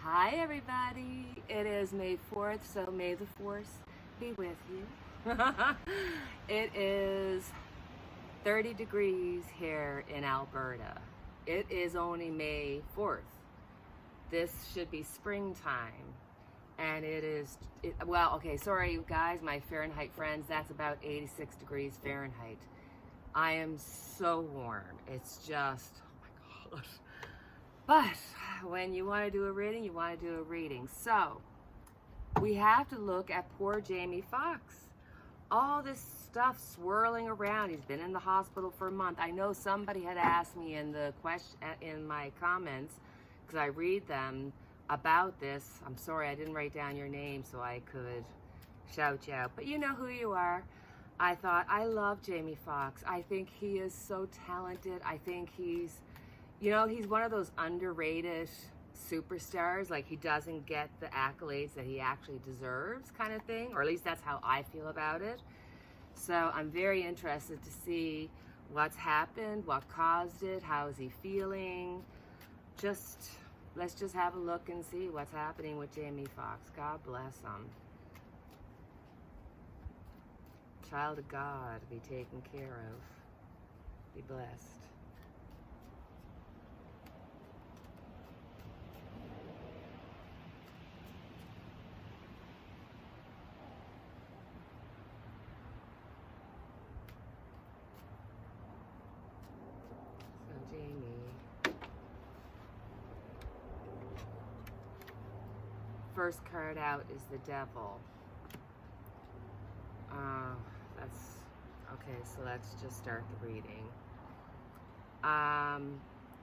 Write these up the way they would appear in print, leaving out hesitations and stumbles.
Hi everybody, it is May 4th, so may the force be with you. It is 30 degrees here in Alberta. It is only May 4th. This should be springtime. And sorry guys, my Fahrenheit friends, that's about 86 degrees Fahrenheit. I am so warm. It's just, oh my gosh. But when you want to do a reading, you want to do a reading. So we have to look at poor Jamie Foxx. All this stuff swirling around. He's been in the hospital for a month. I know somebody had asked me in my comments, because I read them, about this. I'm sorry I didn't write down your name so I could shout you out, but you know who you are. I thought, I love Jamie Foxx. I think he is so talented. I think he's one of those underrated superstars. Like, he doesn't get the accolades that he actually deserves, kind of thing, or at least that's how I feel about it. So I'm very interested to see what's happened, what caused it, how is he feeling. Let's just have a look and see what's happening with Jamie Foxx. God bless him. Child of God, be taken care of. Be blessed. So Jamie. First card out is the Devil. That's okay, so let's just start the reading.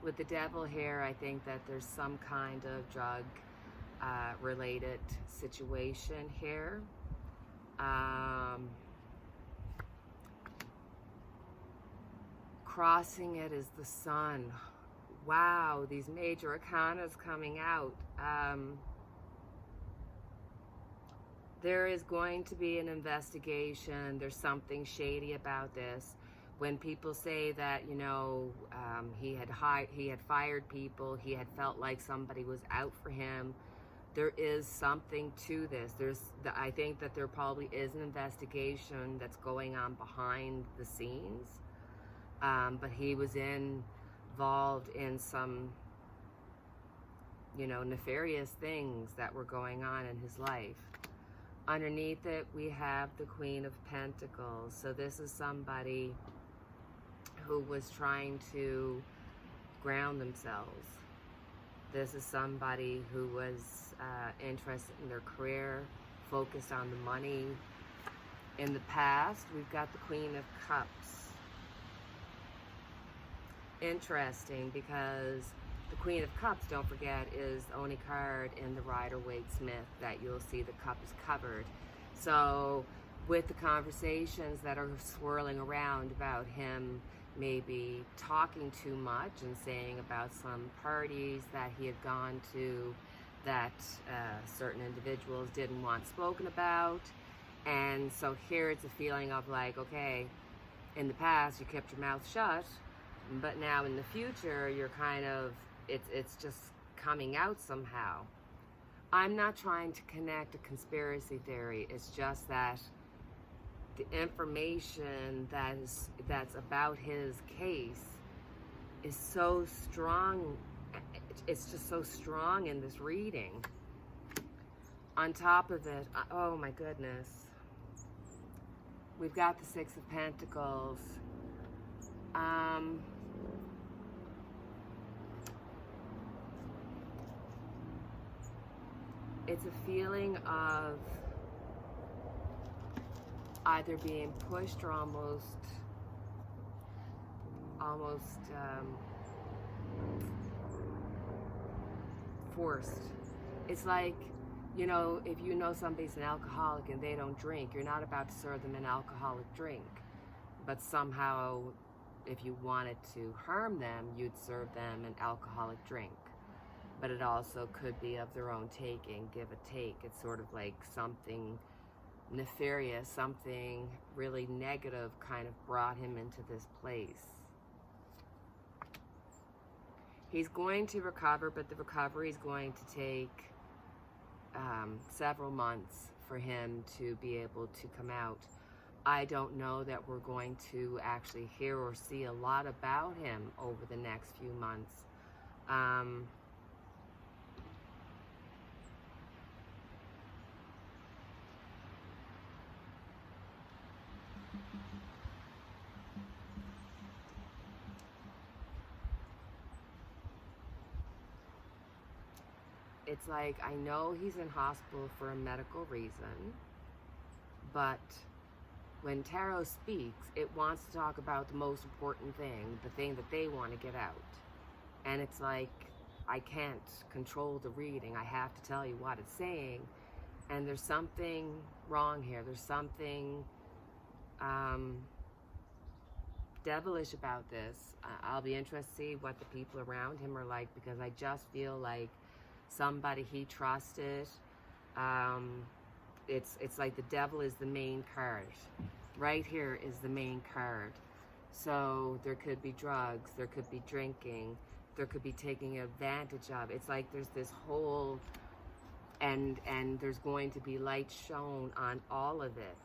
With the Devil here, I think that there's some kind of drug related situation here. Crossing it is the Sun. Wow, these major arcanas coming out. There is going to be an investigation. There's something shady about this. When people say that, he had fired people, he had felt like somebody was out for him, there is something to this. I think that there probably is an investigation that's going on behind the scenes. But he was involved in some, nefarious things that were going on in his life. Underneath it, we have the Queen of Pentacles. So this is somebody who was trying to ground themselves. This is somebody who was interested in their career, focused on the money. In the past, we've got the Queen of Cups. Interesting, because the Queen of Cups, don't forget, is the only card in the Rider-Waite-Smith that you'll see the cup is covered. So with the conversations that are swirling around about him maybe talking too much and saying about some parties that he had gone to that certain individuals didn't want spoken about. And so here it's a feeling of like, okay, in the past you kept your mouth shut, but now in the future you're kind of, it's just coming out somehow. I'm not trying to connect a conspiracy theory. It's just that the information that's about his case is so strong. It's just so strong in this reading. On top of it, oh my goodness, we've got the Six of Pentacles. It's a feeling of either being pushed or almost forced. It's like, if you know somebody's an alcoholic and they don't drink, you're not about to serve them an alcoholic drink. But somehow, if you wanted to harm them, you'd serve them an alcoholic drink. But it also could be of their own taking, give or take. It's sort of like something nefarious, something really negative kind of brought him into this place. He's going to recover, but the recovery is going to take several months for him to be able to come out. I don't know that we're going to actually hear or see a lot about him over the next few months. It's like, I know he's in hospital for a medical reason, but when tarot speaks, it wants to talk about the most important thing, the thing that they want to get out. And it's like, I can't control the reading. I have to tell you what it's saying. And there's something wrong here. There's something devilish about this. I'll be interested to see what the people around him are like, because I just feel like somebody he trusted. It's like the devil is the main card. Right here is the main card. So there could be drugs, there could be drinking, there could be taking advantage of. It's like there's this whole, and there's going to be light shown on all of it.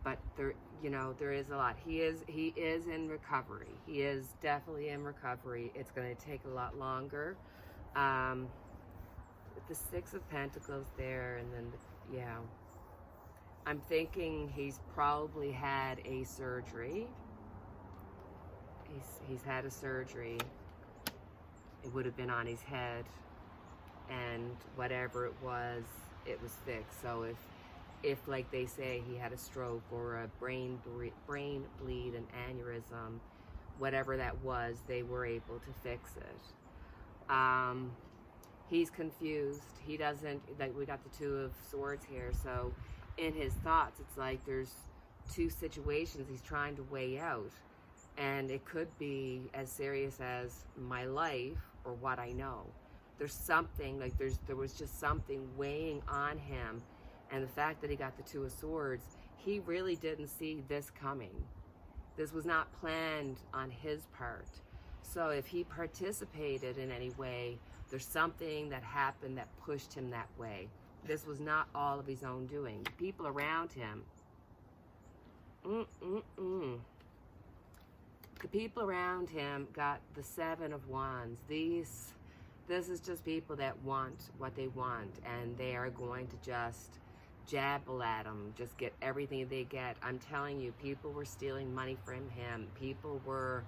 But there, you know, there is a lot. He is in recovery. He is definitely in recovery. It's going to take a lot longer. With the Six of Pentacles there, and then yeah, I'm thinking he's probably had a surgery. He's had a surgery. It would have been on his head, and whatever it was fixed. So if like they say he had a stroke or a brain bleed, an aneurysm, whatever that was, they were able to fix it. He's confused. He doesn't, like, we got the Two of Swords here, so in his thoughts, it's like there's two situations he's trying to weigh out, and it could be as serious as my life or what I know. There's something, like there was just something weighing on him, and the fact that he got the Two of Swords, he really didn't see this coming. This was not planned on his part. So if he participated in any way, there's something that happened that pushed him that way. This was not all of his own doing. The people around him, the people around him got the Seven of Wands. This is just people that want what they want, and they are going to just jabble at him, just get everything they get. I'm telling you, people were stealing money from him. People were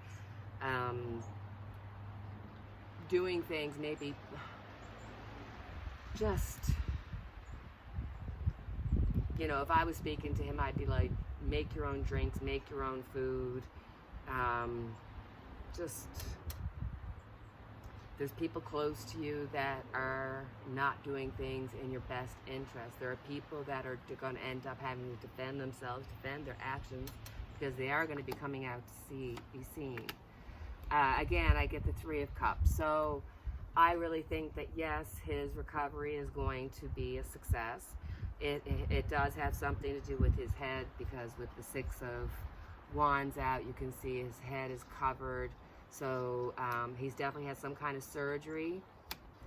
doing things, maybe just, you know, if I was speaking to him, I'd be like, make your own drinks, make your own food. Just, there's people close to you that are not doing things in your best interest. There are people that are going to end up having to defend themselves, defend their actions, because they are going to be coming out to be seen. Again, I get the Three of Cups. So I really think that, yes, his recovery is going to be a success. It does have something to do with his head, because with the Six of Wands out, you can see his head is covered. So he's definitely had some kind of surgery,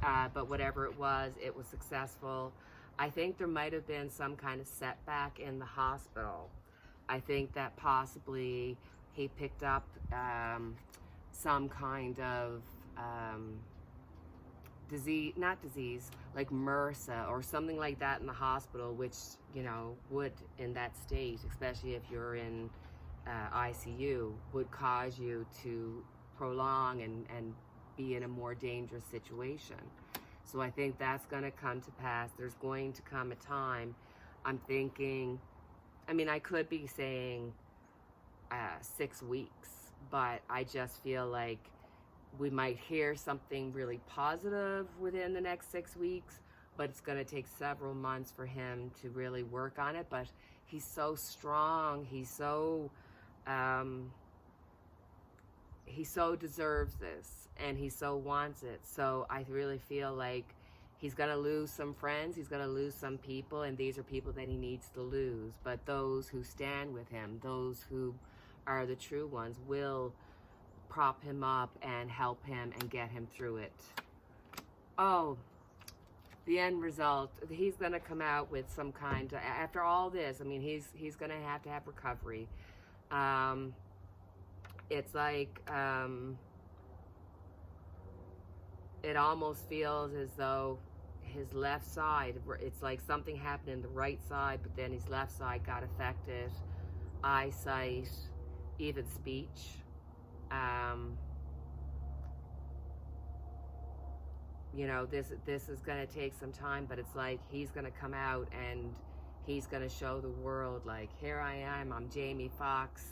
but whatever it was successful. I think there might have been some kind of setback in the hospital. I think that possibly he picked up some kind of disease, like MRSA or something like that in the hospital, which, you know, would, in that state, especially if you're in ICU, would cause you to prolong and be in a more dangerous situation. So I think that's going to come to pass. There's going to come a time, I'm thinking, I mean, I could be saying 6 weeks, but I just feel like we might hear something really positive within the next 6 weeks, but it's going to take several months for him to really work on it. But he's so strong. He so deserves this, and he so wants it. So I really feel like he's going to lose some friends, he's going to lose some people, and these are people that he needs to lose. But those who stand with him, those who are the true ones, will prop him up and help him and get him through it. Oh, the end result, he's going to come out with some kind of, after all this, I mean, he's going to have recovery. It's like, it almost feels as though his left side, it's like something happened in the right side, but then his left side got affected. Eyesight, even speech. You know, this is going to take some time, but it's like he's going to come out and he's going to show the world, like, here I am, I'm Jamie Foxx.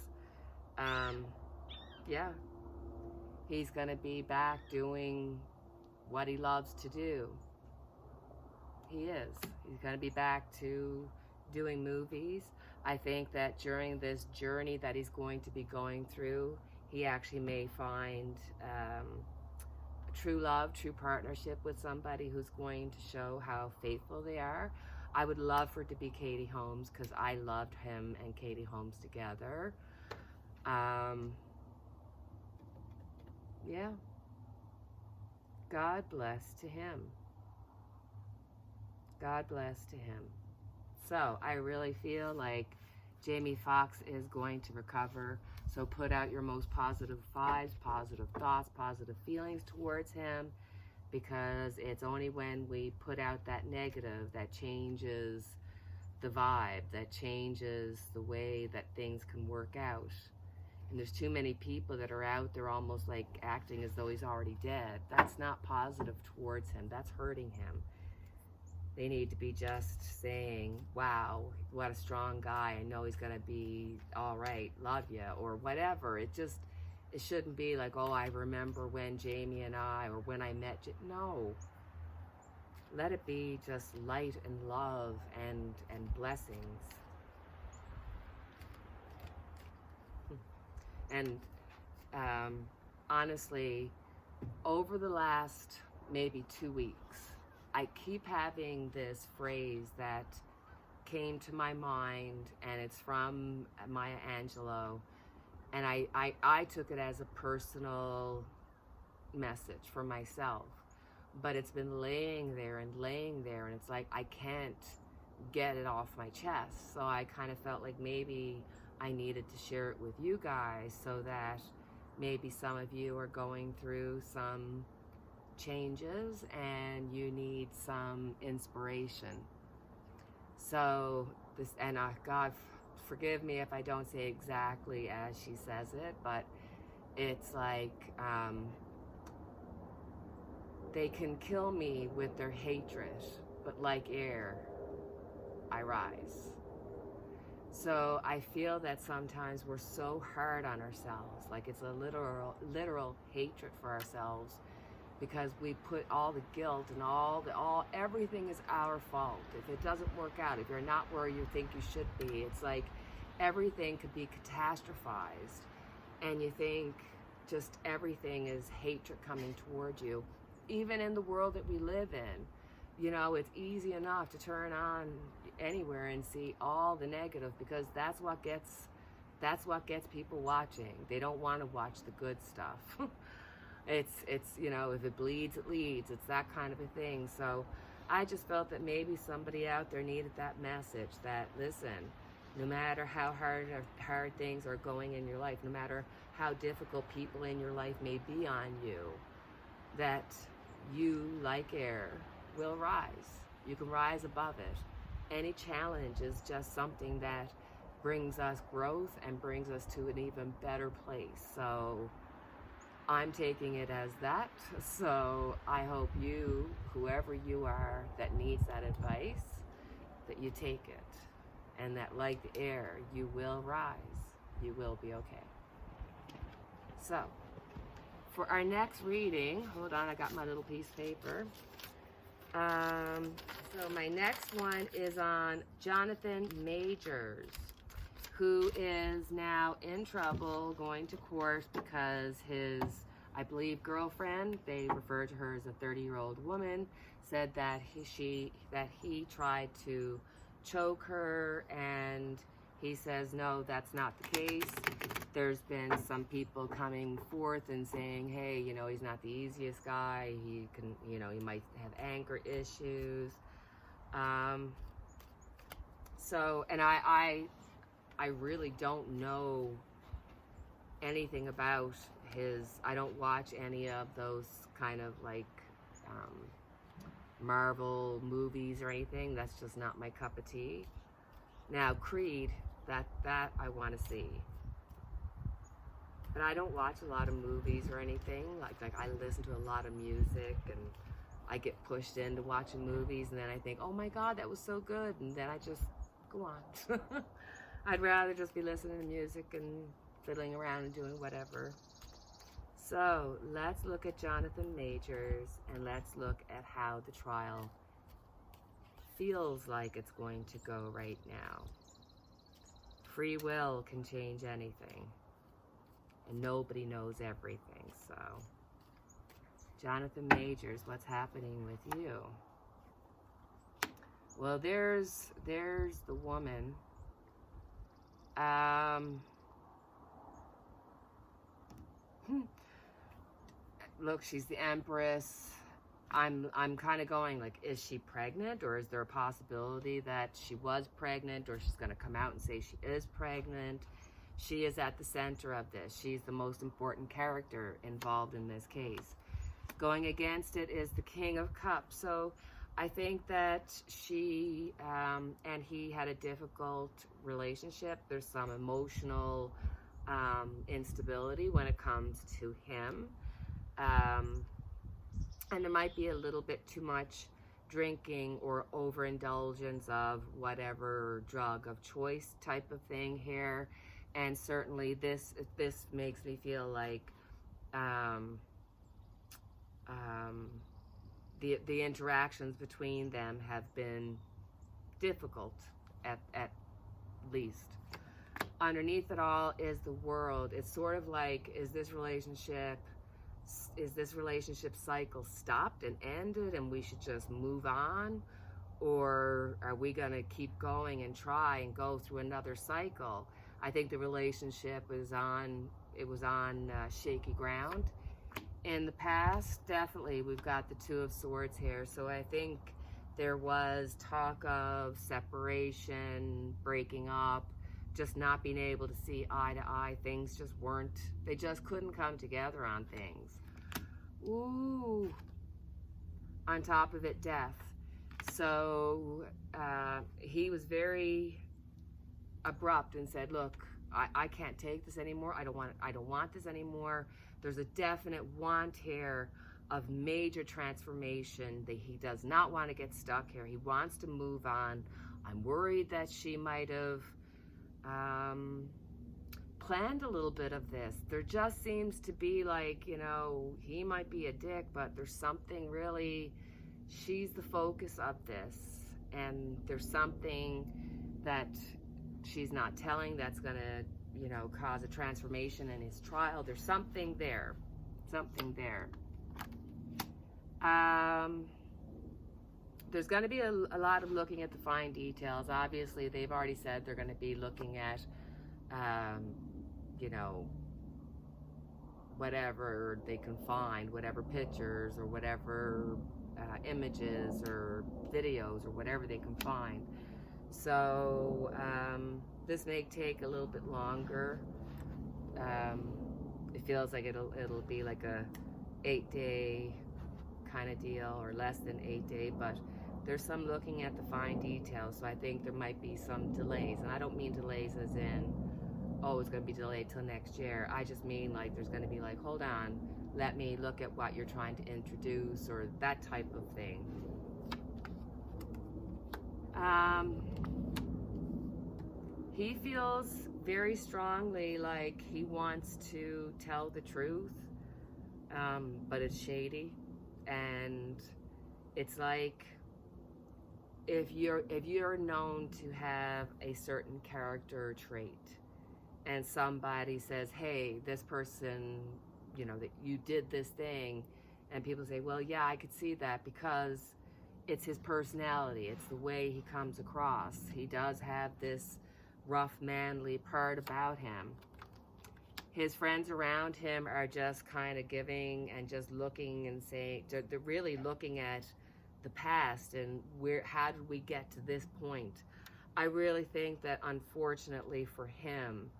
Yeah, he's going to be back doing what he loves to do. He is. He's going to be back to doing movies. I think that during this journey that he's going to be going through, he actually may find true love, true partnership with somebody who's going to show how faithful they are. I would love for it to be Katie Holmes, because I loved him and Katie Holmes together. Yeah. God bless to him. God bless to him. So I really feel like Jamie Foxx is going to recover. So put out your most positive vibes, positive thoughts, positive feelings towards him, because it's only when we put out that negative that changes the vibe, that changes the way that things can work out. And there's too many people that are out there almost like acting as though he's already dead. That's not positive towards him. That's hurting him. They need to be just saying, wow, what a strong guy. I know he's going to be all right. Love you, or whatever. It shouldn't be like, oh, I remember when Jamie and I, or when I met you. No. Let it be just light and love and blessings. And honestly, over the last maybe 2 weeks, I keep having this phrase that came to my mind, and it's from Maya Angelou, and I took it as a personal message for myself, but it's been laying there, and it's like I can't get it off my chest. So I kind of felt like maybe I needed to share it with you guys, so that maybe some of you are going through some changes and you need some inspiration. So this, and God forgive me if I don't say exactly as she says it, but it's like they can kill me with their hatred, but like air I rise. So I feel that sometimes we're so hard on ourselves, like it's a literal hatred for ourselves, because we put all the guilt and everything is our fault. If it doesn't work out, if you're not where you think you should be, it's like everything could be catastrophized, and you think just everything is hatred coming towards you. Even in the world that we live in, you know, it's easy enough to turn on anywhere and see all the negative, because that's what gets people watching. They don't want to watch the good stuff. It's you know, if it bleeds, it leads. It's that kind of a thing. So I just felt that maybe somebody out there needed that message, that listen, no matter how hard things are going in your life, no matter how difficult people in your life may be on you, that you, like air, will rise. You can rise above it. Any challenge is just something that brings us growth and brings us to an even better place. So I'm taking it as that. So I hope you, whoever you are that needs that advice, that you take it, and that like the air, you will rise. You will be okay. So for our next reading, hold on, I got my little piece of paper. So my next one is on Jonathan Majors, who is now in trouble, going to court because his, I believe, girlfriend, they refer to her as a 30-year-old woman, said that he tried to choke her, and he says no, that's not the case. there's been some people coming forth and saying, hey, you know, he's not the easiest guy. He can, you know, he might have anger issues. So, and I really don't know anything about I don't watch any of those kind of like Marvel movies or anything. That's just not my cup of tea. Now, Creed, that I want to see. But I don't watch a lot of movies or anything. Like I listen to a lot of music, and I get pushed into watching movies, and then I think, oh my God, that was so good, and then I just go on. I'd rather just be listening to music and fiddling around and doing whatever. So let's look at Jonathan Majors, and let's look at how the trial feels like it's going to go right now. Free will can change anything, and nobody knows everything. So Jonathan Majors, what's happening with you? Well, there's the woman. Look, she's the Empress. I'm kind of going like, is she pregnant, or is there a possibility that she was pregnant, or she's going to come out and say she is pregnant? She is at the center of this. She's the most important character involved in this case. Going against it is the King of Cups. So I think that she and he had a difficult relationship. There's some emotional instability when it comes to him. And there might be a little bit too much drinking or overindulgence of whatever drug of choice type of thing here. And certainly this makes me feel like the interactions between them have been difficult at least. Underneath it all is the World. It's sort of like, is this relationship cycle stopped and ended and we should just move on? Or are we going to keep going and try and go through another cycle? I think the relationship was on shaky ground. In the past, definitely, we've got the Two of Swords here. So I think there was talk of separation, breaking up, just not being able to see eye to eye. Things just weren't, they just couldn't come together on things. Ooh. On top of it, death. So he was very abrupt and said, look, I can't take this anymore. I don't want this anymore. There's a definite want here of major transformation. That he does not want to get stuck here. He wants to move on. I'm worried that she might have planned a little bit of this. There just seems to be like, you know, he might be a dick, but there's something really, she's the focus of this, and there's something that she's not telling that's gonna, you know, cause a transformation in his trial. There's something there. There's going to be a lot of looking at the fine details. Obviously, they've already said they're going to be looking at, you know, whatever they can find, whatever pictures or whatever images or videos or whatever they can find. So this may take a little bit longer. It feels like it'll be like a 8-day kind of deal, or less than 8-day, but there's some looking at the fine details. So I think there might be some delays, and I don't mean delays as in, oh, it's going to be delayed till next year. I just mean like there's going to be like, hold on, let me look at what you're trying to introduce, or that type of thing. He feels very strongly like he wants to tell the truth, but it's shady. And it's like, if you're known to have a certain character trait, and somebody says, hey, this person, you know, that you did this thing, and people say, well, yeah, I could see that, because it's his personality, it's the way he comes across. He does have this rough, manly part about him. his friends around him are just kind of giving and just looking and saying, they're really looking at the past and how did we get to this point? I really think that, unfortunately for him,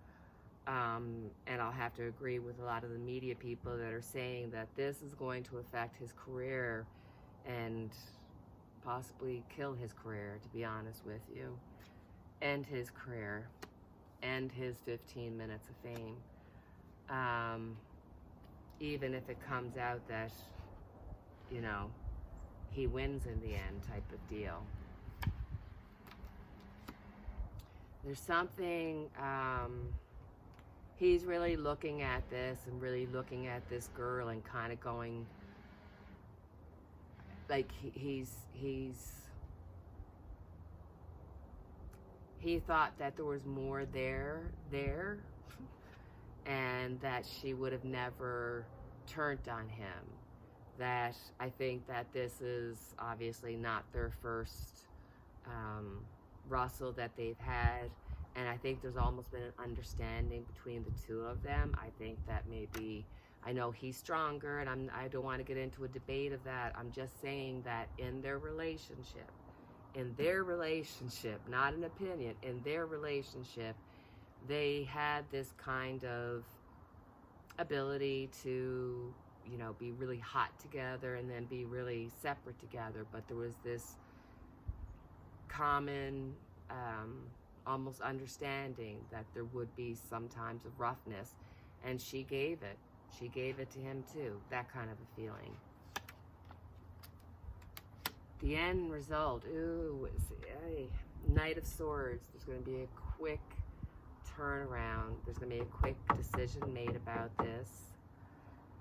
and I'll have to agree with a lot of the media people that are saying that this is going to affect his career and possibly kill his career, to be honest with you. End his career. End his 15 minutes of fame. Even if it comes out that, you know, he wins in the end, type of deal. There's something, he's really looking at this and really looking at this girl and kind of going, like, he thought that there was more there, and that she would have never turned on him. That I think that this is obviously not their first Russell that they've had, and I think there's almost been an understanding between the two of them. I think that maybe, I know he's stronger, and I don't want to get into a debate of that. I'm just saying that in their relationship, not an opinion, in their relationship, they had this kind of ability to, you know, be really hot together and then be really separate together. But there was this common, almost understanding that there would be some times of roughness. And she gave it. She gave it to him too. That kind of a feeling. The end result, ooh, Knight of Swords. There's going to be a quick turnaround. There's going to be a quick decision made about this.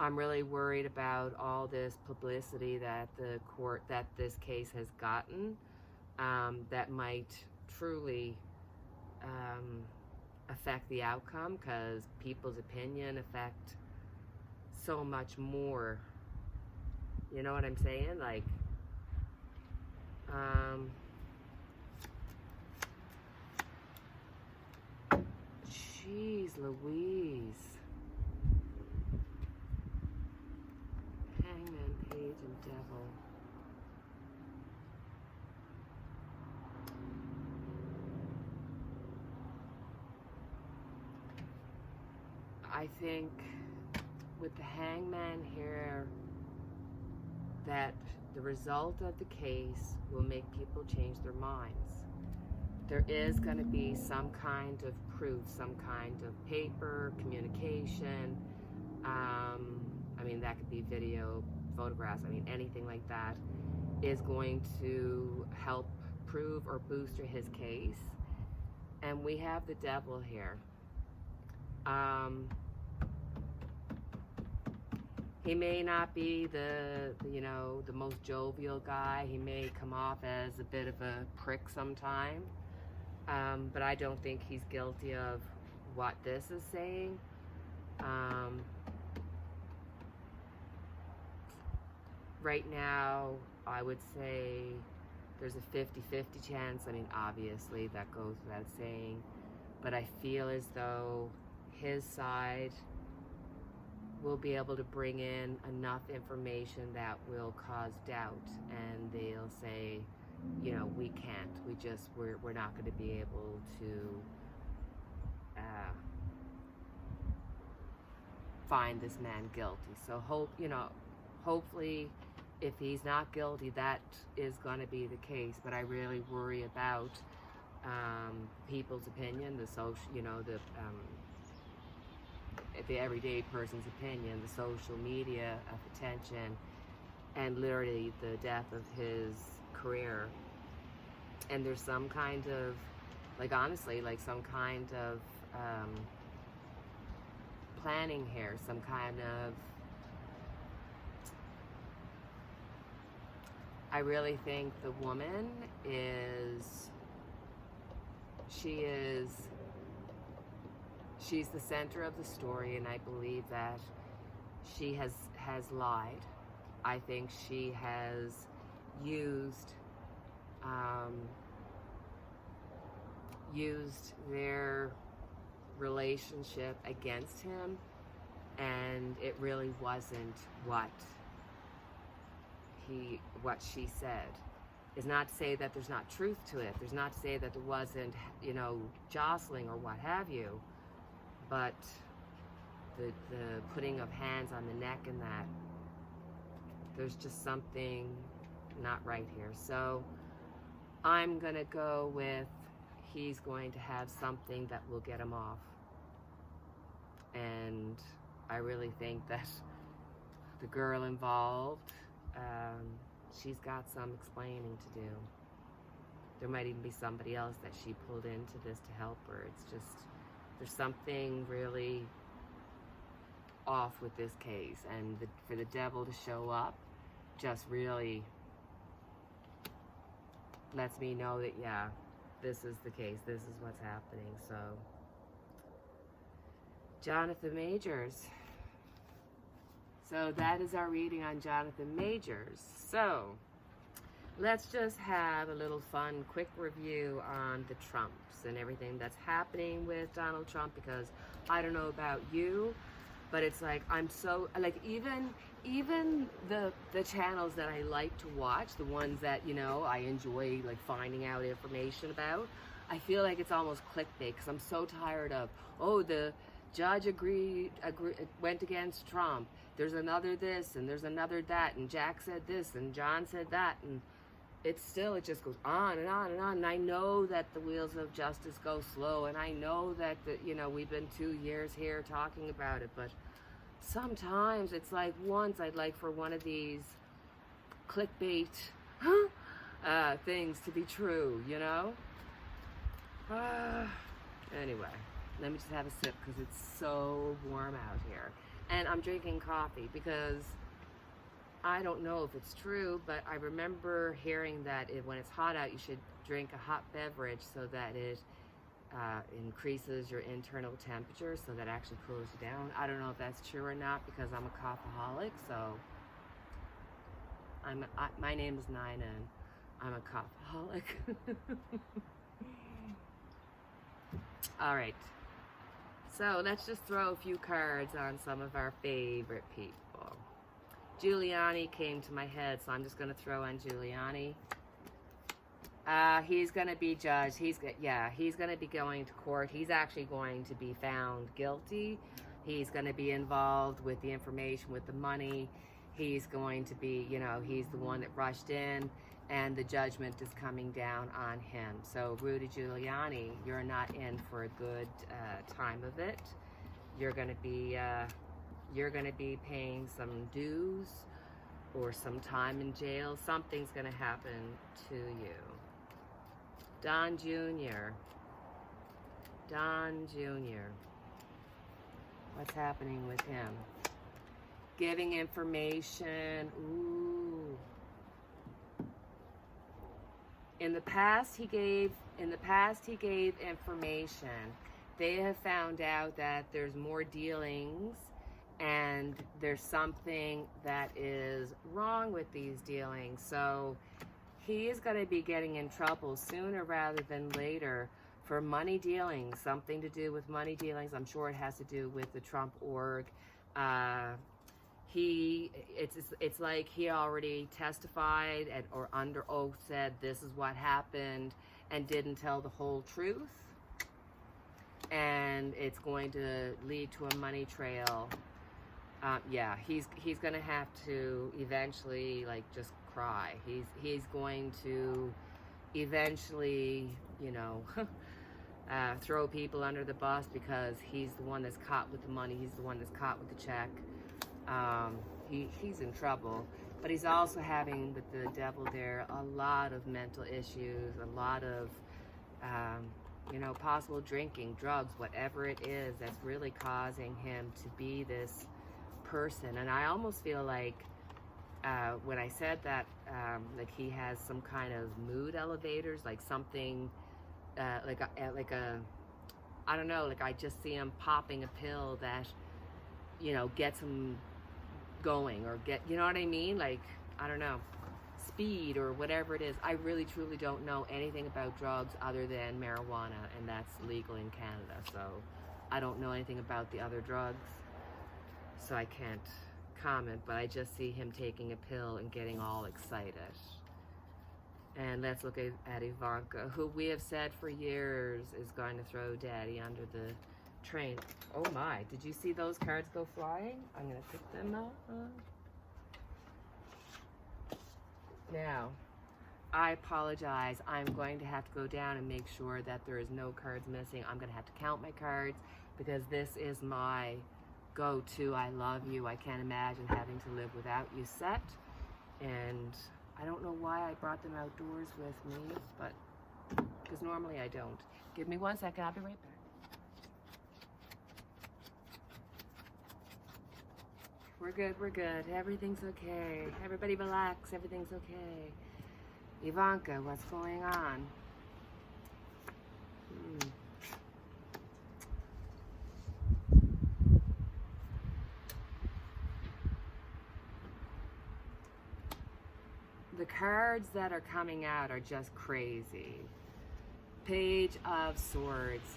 I'm really worried about all this publicity that this case has gotten, that might truly affect the outcome, because people's opinion affect so much more. You know what I'm saying? Like, jeez Louise. Hangman, Page, and Devil. I think with the Hangman here, that the result of the case will make people change their minds. There is going to be some kind of proof, some kind of paper, communication. I mean, that could be video, photographs. I mean, anything like that is going to help prove or boost his case. And we have the Devil here. He may not be the most jovial guy. He may come off as a bit of a prick sometime. But I don't think he's guilty of what this is saying. Right now, I would say there's a 50-50 chance. I mean, obviously, that goes without saying. But I feel as though his side will be able to bring in enough information that will cause doubt, and they'll say, you know, we can't. We're not going to be able to find this man guilty. So hopefully, if he's not guilty, that is going to be the case. But I really worry about people's opinion, the everyday person's opinion, the social media of attention, and literally the death of his career. And there's some kind of, like, honestly, like some kind of planning here, some kind of, I really think the woman she's the center of the story, and I believe that she has lied. I think she has used their relationship against him, and it really wasn't what she said. Is not to say that there's not truth to it. There's not to say that there wasn't, you know, jostling or what have you, but the putting of hands on the neck and that, there's just something not right here. So I'm gonna go with he's going to have something that will get him off. And I really think that the girl involved, she's got some explaining to do. There might even be somebody else that she pulled into this to help her. It's just, there's something really off with this case, and for the devil to show up just really lets me know that, yeah, this is the case. This is what's happening. So, Jonathan Majors. So that is our reading on Jonathan Majors. So let's just have a little fun, quick review on the Trumps and everything that's happening with Donald Trump, because I don't know about you, but it's like, I'm so, like, even the channels that I like to watch, the ones that, you know, I enjoy, like, finding out information about, I feel like it's almost clickbait, because I'm so tired of, oh, the judge went against Trump, there's another this, and there's another that, and Jack said this, and John said that, and it just goes on and on and on. And I know that the wheels of justice go slow, and I know that, you know, we've been 2 years here talking about it, but sometimes it's like, once I'd like for one of these clickbait things to be true, you know? Anyway, let me just have a sip, because it's so warm out here. And I'm drinking coffee because I don't know if it's true, but I remember hearing that when it's hot out, you should drink a hot beverage so that it increases your internal temperature, so that actually cools you down. I don't know if that's true or not, because I'm a coffeeholic. So my name is Nina, and I'm a coffeeholic. All right. So let's just throw a few cards on some of our favorite people. Giuliani came to my head, so I'm just going to throw on Giuliani. He's going to be judged. He's going to be going to court. He's actually going to be found guilty. He's going to be involved with the information, with the money. He's going to be, you know, he's the one that rushed in, and the judgment is coming down on him. So Rudy Giuliani, you're not in for a good time of it. You're going to be paying some dues or some time in jail. Something's going to happen to you. Don Jr. What's happening with him? Giving information. Ooh. In the past he gave information. They have found out that there's more dealings, and there's something that is wrong with these dealings. So he is going to be getting in trouble sooner rather than later for money dealings, something to do with money dealings. I'm sure it has to do with the Trump org. It's like he already testified or under oath said this is what happened, and didn't tell the whole truth. And it's going to lead to a money trail. Yeah, he's going to have to eventually, like, just cry. He's going to eventually, you know, throw people under the bus, because he's the one that's caught with the money. He's the one that's caught with the check. He's in trouble, but he's also having, with the devil there, a lot of mental issues, a lot of, you know, possible drinking, drugs, whatever it is that's really causing him to be this person. And I almost feel like when I said that, like he has some kind of mood elevators, like something, like a, I don't know, like I just see him popping a pill that, you know, gets him going, or you know what I mean? Like, I don't know, speed or whatever it is. I really truly don't know anything about drugs other than marijuana, and that's legal in Canada. So I don't know anything about the other drugs, so I can't comment, but I just see him taking a pill and getting all excited. And let's look at Ivanka, who we have said for years is going to throw Daddy under the train. Oh my, did you see those cards go flying? I'm going to pick them up. Now, I apologize. I'm going to have to go down and make sure that there is no cards missing. I'm going to have to count my cards because this is my go-to. I love you. I can't imagine having to live without you set. And I don't know why I brought them outdoors with me, but because normally I don't. Give me 1 second. I'll be right back. We're good, we're good. Everything's okay. Everybody relax, everything's okay. Ivanka, what's going on? The cards that are coming out are just crazy. Page of Swords.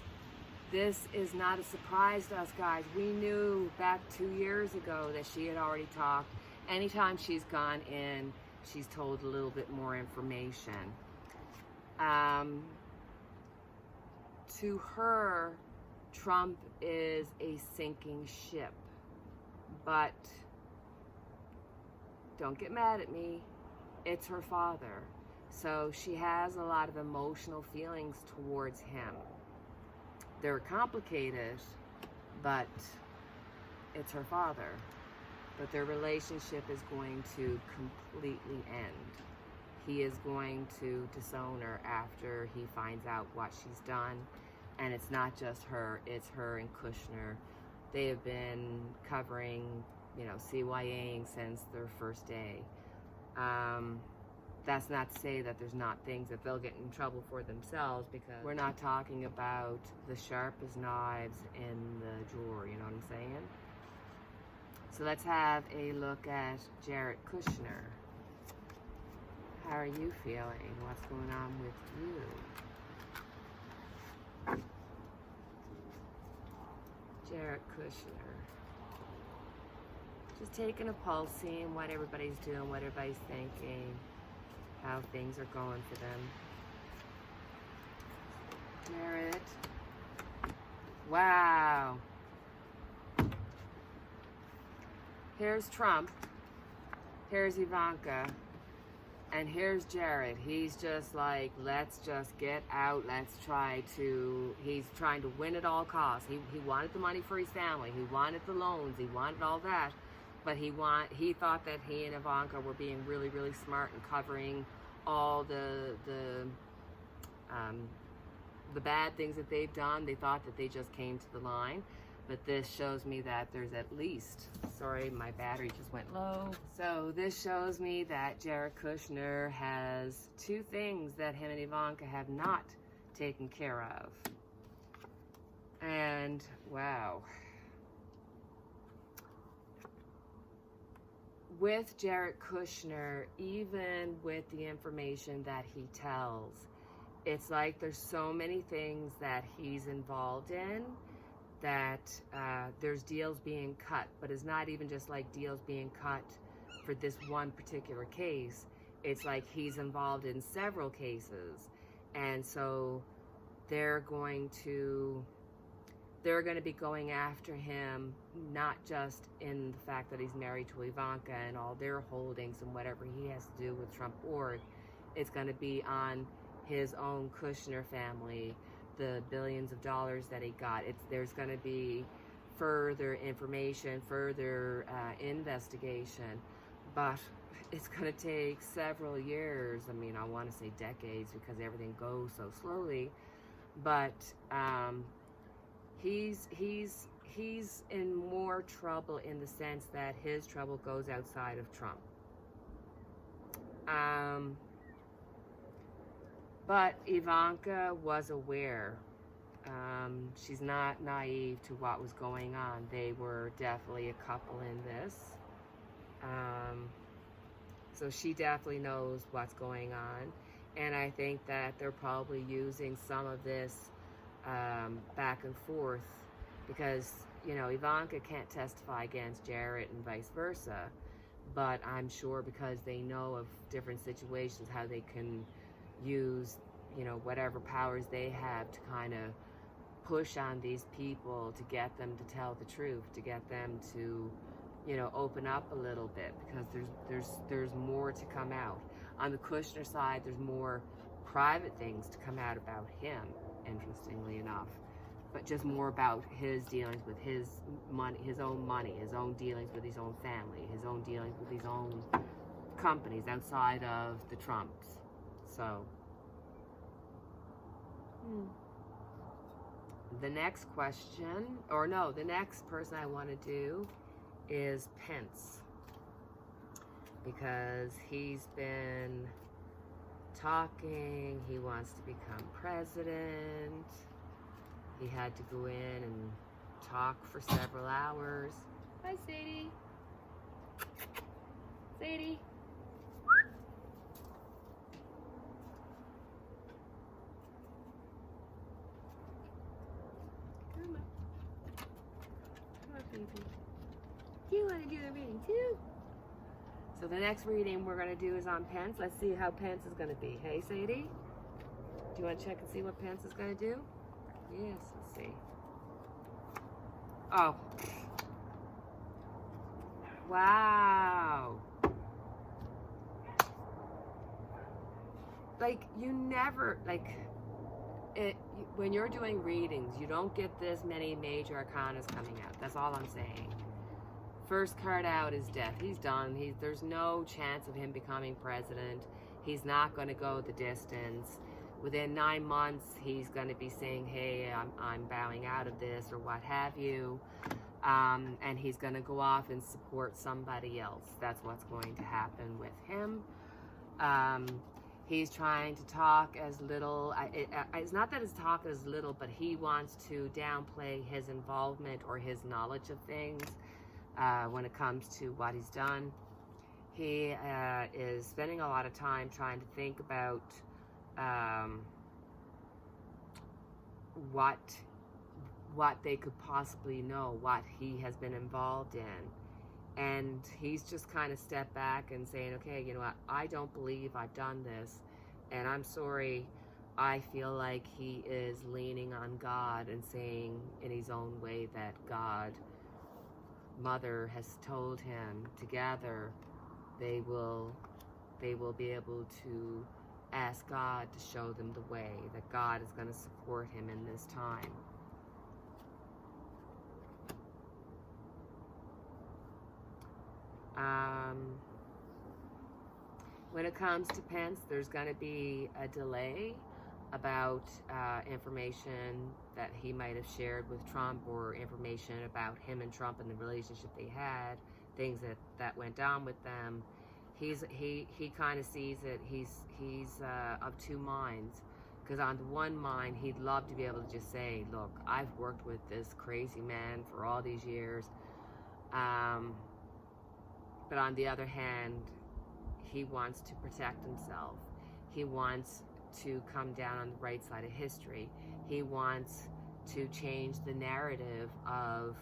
This is not a surprise to us, guys. We knew back 2 years ago that she had already talked. Anytime she's gone in, she's told a little bit more information. To her, Trump is a sinking ship. But don't get mad at me. It's her father. So she has a lot of emotional feelings towards him. They're complicated, but it's her father. But their relationship is going to completely end. He is going to disown her after he finds out what she's done. And it's not just her, it's her and Kushner. They have been covering, CYAing since their first day. That's not to say that there's not things that they'll get in trouble for themselves, because we're not talking about the sharpest knives in the drawer, you know what I'm saying? So let's have a look at Jared Kushner. How are you feeling? What's going on with you? Jared Kushner. Just taking a pulse, seeing what everybody's doing, what everybody's thinking, how things are going for them. Jared. Wow. Here's Trump. Here's Ivanka. And here's Jared. He's just like, let's just get out. He's trying to win at all costs. He wanted the money for his family. He wanted the loans. He wanted all that. But he thought that he and Ivanka were being really, really smart and covering all the bad things that they've done. They thought that they just came to the line. But this shows me that there's at least, sorry, my battery just went low. So this shows me that Jared Kushner has 2 things that him and Ivanka have not taken care of. And wow. With Jared Kushner, even with the information that he tells, it's like there's so many things that he's involved in that there's deals being cut, but it's not even just like deals being cut for this one particular case. It's like he's involved in several cases, and so they're going to be going after him, not just in the fact that he's married to Ivanka and all their holdings and whatever he has to do with Trump org. It's going to be on his own Kushner family, the billions of dollars that he got. There's going to be further information, further investigation, but it's going to take several years. I mean, I want to say decades because everything goes so slowly, but he's in more trouble in the sense that his trouble goes outside of Trump. But Ivanka was aware. She's not naive to what was going on. They were definitely a couple in this. So she definitely knows what's going on. And I think that they're probably using some of this back and forth because, you know, Ivanka can't testify against Jarrett and vice versa, but I'm sure because they know of different situations how they can use, you know, whatever powers they have to kind of push on these people to get them to tell the truth, to get them to, you know, open up a little bit, because there's more to come out. On the Kushner side, there's more private things to come out about him, interestingly enough, but just more about his dealings with his money, his own dealings with his own family, his own dealings with his own companies outside of the Trumps. So the next question, or no, the next person I want to do is Pence, because he's been talking, he wants to become president. He had to go in and talk for several hours. Hi, Sadie. Sadie. Come on. Come on, baby. Do you want to do the reading too? So the next reading we're going to do is on Pence. Let's see how Pence is going to be. Hey, Sadie? Do you want to check and see what Pence is going to do? Yes, let's see. Oh. Wow. Like, you never, like, when you're doing readings, you don't get this many major arcanas coming out. That's all I'm saying. First card out is death. He's done. There's no chance of him becoming president. He's not going to go the distance. Within 9 months, he's going to be saying, hey, I'm bowing out of this, or what have you. And he's going to go off and support somebody else. That's what's going to happen with him. He's trying to talk as little. It's not that his talk is little, but he wants to downplay his involvement or his knowledge of things when it comes to what he's done. He is spending a lot of time trying to think about what they could possibly know, what he has been involved in. And he's just kind of stepped back and saying, okay, you know what, I don't believe I've done this, and I'm sorry. I feel like he is leaning on God and saying in his own way that God, Mother, has told him together they will be able to ask God to show them the way, that God is going to support him in this time. When it comes to Pence, there's going to be a delay about information that he might have shared with Trump, or information about him and Trump and the relationship they had, things that went on with them. He kind of sees it. He's of two minds, because on the one mind, he'd love to be able to just say, look, I've worked with this crazy man for all these years. But on the other hand, he wants to protect himself. He wants to come down on the right side of history. He wants to change the narrative of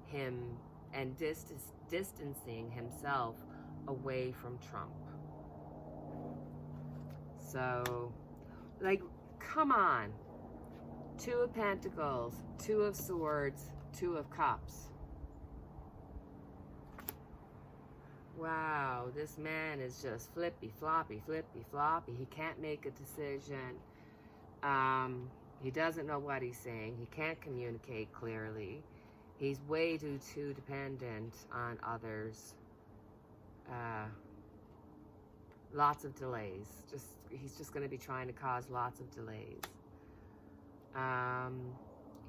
him and distancing himself away from Trump. So, like, come on. 2 of Pentacles, 2 of Swords, 2 of Cups. Wow, this man is just flippy floppy. He can't make a decision. He doesn't know what he's saying. He can't communicate clearly. He's way too dependent on others. Lots of delays. He's just going to be trying to cause lots of delays.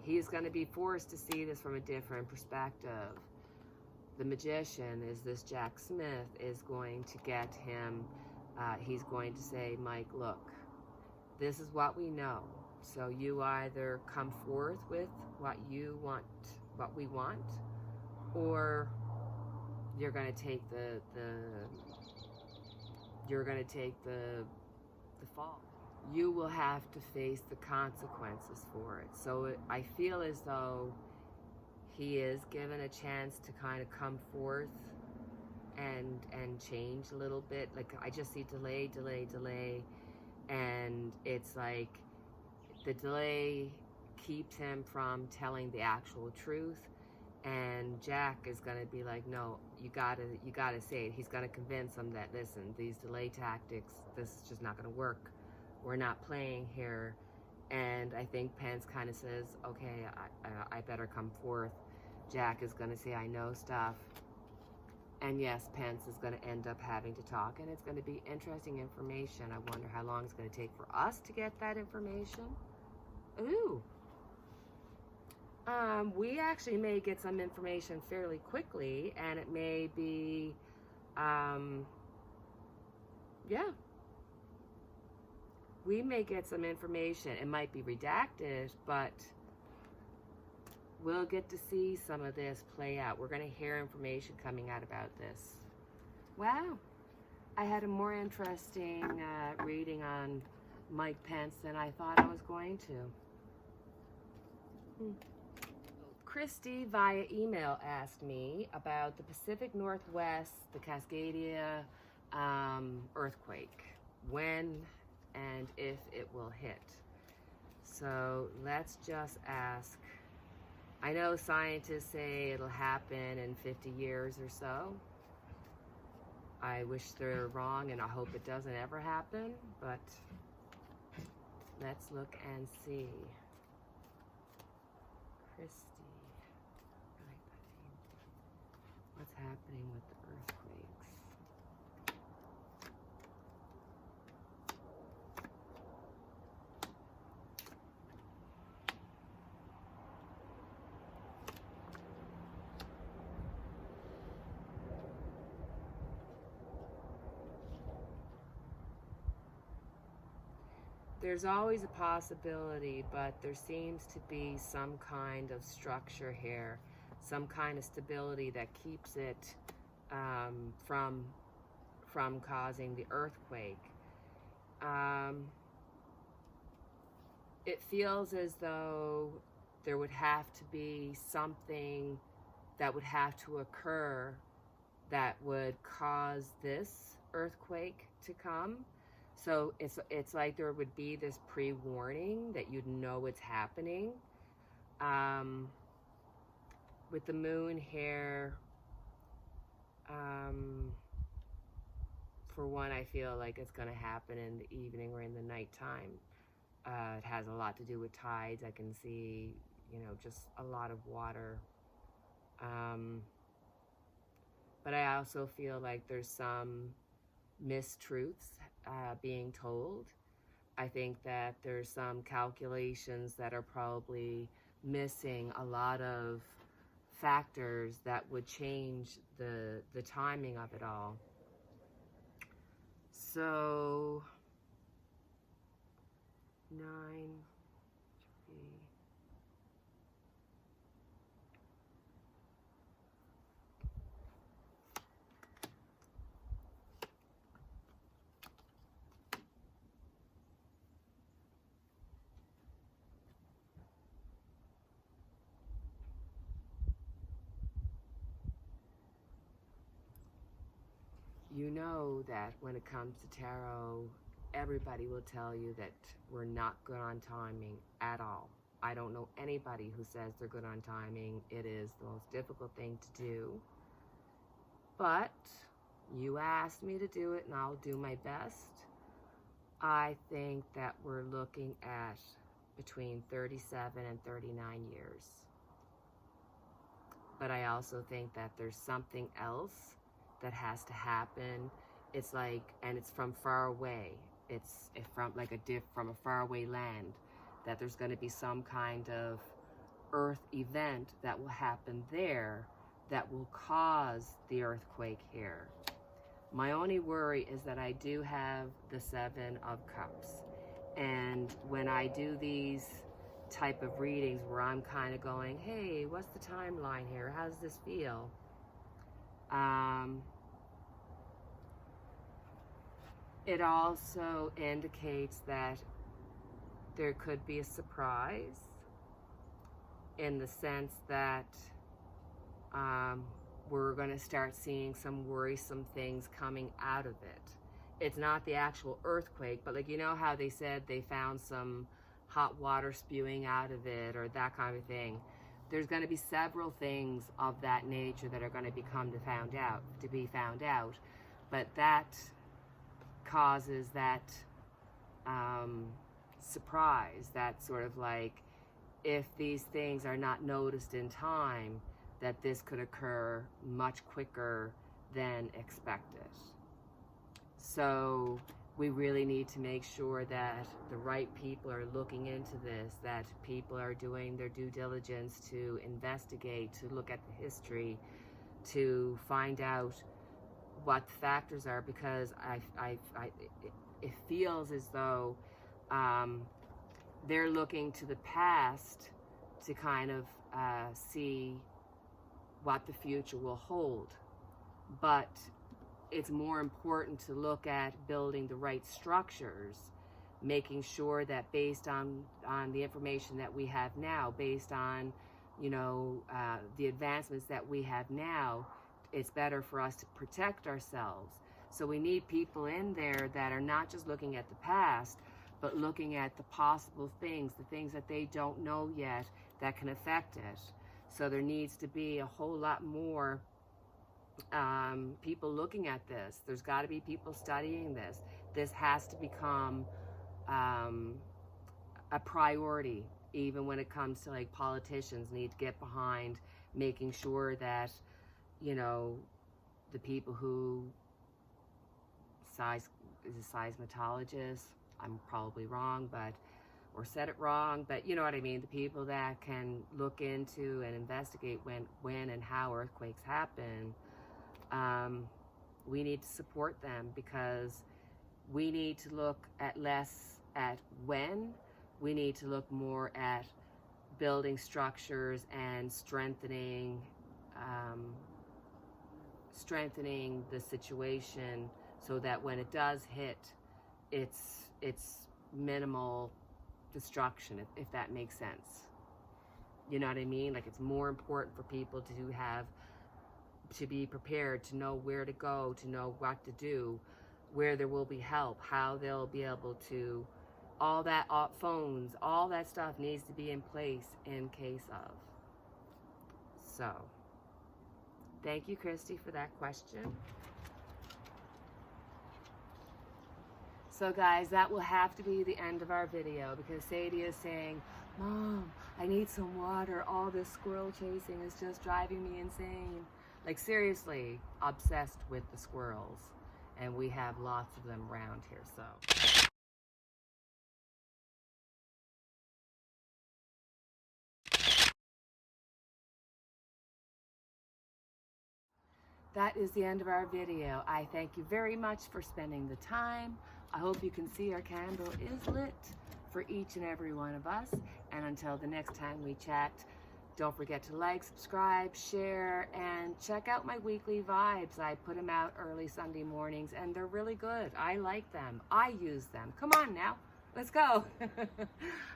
He's going to be forced to see this from a different perspective. The Magician is this Jack Smith is going to get him. He's going to say, Mike, look, this is what we know. So you either come forth with what you want, what we want, or you're going to take the fall. You will have to face the consequences for it. So I feel as though he is given a chance to kind of come forth and change a little bit. Like, I just see delay, and it's like the delay keeps him from telling the actual truth, and Jack is going to be like, no, you gotta say it. He's going to convince him that, listen, these delay tactics, this is just not going to work. We're not playing here. And I think Pence kind of says, okay, I better come forth. Jack is going to say, I know stuff. And yes, Pence is going to end up having to talk, and it's going to be interesting information. I wonder how long it's going to take for us to get that information. Ooh. We actually may get some information fairly quickly, and it may be, yeah. We may get some information. It might be redacted, but we'll get to see some of this play out. We're going to hear information coming out about this. Wow. I had a more interesting reading on Mike Pence than I thought I was going to. Christy via email asked me about the Pacific Northwest, the Cascadia earthquake. When and if it will hit. So let's just ask. I know scientists say it'll happen in 50 years or so. I wish they're wrong, and I hope it doesn't ever happen, but let's look and see. Christy, what's happening with the earthquakes? There's always a possibility, but there seems to be some kind of structure here, some kind of stability that keeps it from causing the earthquake. It feels as though there would have to be something that would have to occur that would cause this earthquake to come. So it's like there would be this pre-warning that you'd know it's happening. With the moon here, for one, I feel like it's going to happen in the evening or in the nighttime. It has a lot to do with tides. I can see, just a lot of water. But I also feel like there's some mistruths being told. I think that there's some calculations that are probably missing a lot of factors that would change the timing of it all. So 9, 3. You know that when it comes to tarot, everybody will tell you that we're not good on timing at all. I don't know anybody who says they're good on timing. It is the most difficult thing to do. But you asked me to do it, and I'll do my best. I think that we're looking at between 37 and 39 years. But I also think that there's something else that has to happen. It's like, and it's from far away. It's from like from a faraway land, that there's going to be some kind of earth event that will happen there that will cause the earthquake here. My only worry is that I do have the 7 of Cups. And when I do these type of readings where I'm kind of going, hey, what's the timeline here? How does this feel? It also indicates that there could be a surprise, in the sense that we're going to start seeing some worrisome things coming out of it. It's not the actual earthquake, but like, you know how they said they found some hot water spewing out of it or that kind of thing. There's going to be several things of that nature that are going to be found out, but that causes that surprise, that sort of like, if these things are not noticed in time, that this could occur much quicker than expected. So we really need to make sure that the right people are looking into this, that people are doing their due diligence to investigate, to look at the history, to find out what the factors are, because it feels as though they're looking to the past to kind of see what the future will hold. But it's more important to look at building the right structures, making sure that based on the information that we have now, based on, you know, the advancements that we have now, it's better for us to protect ourselves. So we need people in there that are not just looking at the past, but looking at the possible things, the things that they don't know yet that can affect it. So there needs to be a whole lot more people looking at this. There's got to be people studying this. This has to become a priority, even when it comes to like politicians need to get behind making sure that, you know, the people who seismologist, I'm probably wrong, but, or said it wrong, but you know what I mean, the people that can look into and investigate when and how earthquakes happen, we need to support them, because we need to look at less at when, we need to look more at building structures and strengthening the situation so that when it does hit, it's minimal destruction, if that makes sense. You know what I mean? Like, it's more important for people to be prepared, to know where to go, to know what to do, where there will be help, how they'll be able to, all that, phones, all that stuff needs to be in place in case of. So, thank you, Christy, for that question. So guys, that will have to be the end of our video, because Sadie is saying, Mom, I need some water. All this squirrel chasing is just driving me insane. Like, seriously, obsessed with the squirrels. And we have lots of them around here, so. That is the end of our video. I thank you very much for spending the time. I hope you can see our candle is lit for each and every one of us. And until the next time we chat, don't forget to like, subscribe, share, and check out my weekly vibes. I put them out early Sunday mornings, and they're really good. I like them. I use them. Come on now. Let's go.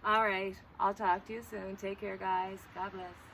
All right. I'll talk to you soon. Take care, guys. God bless.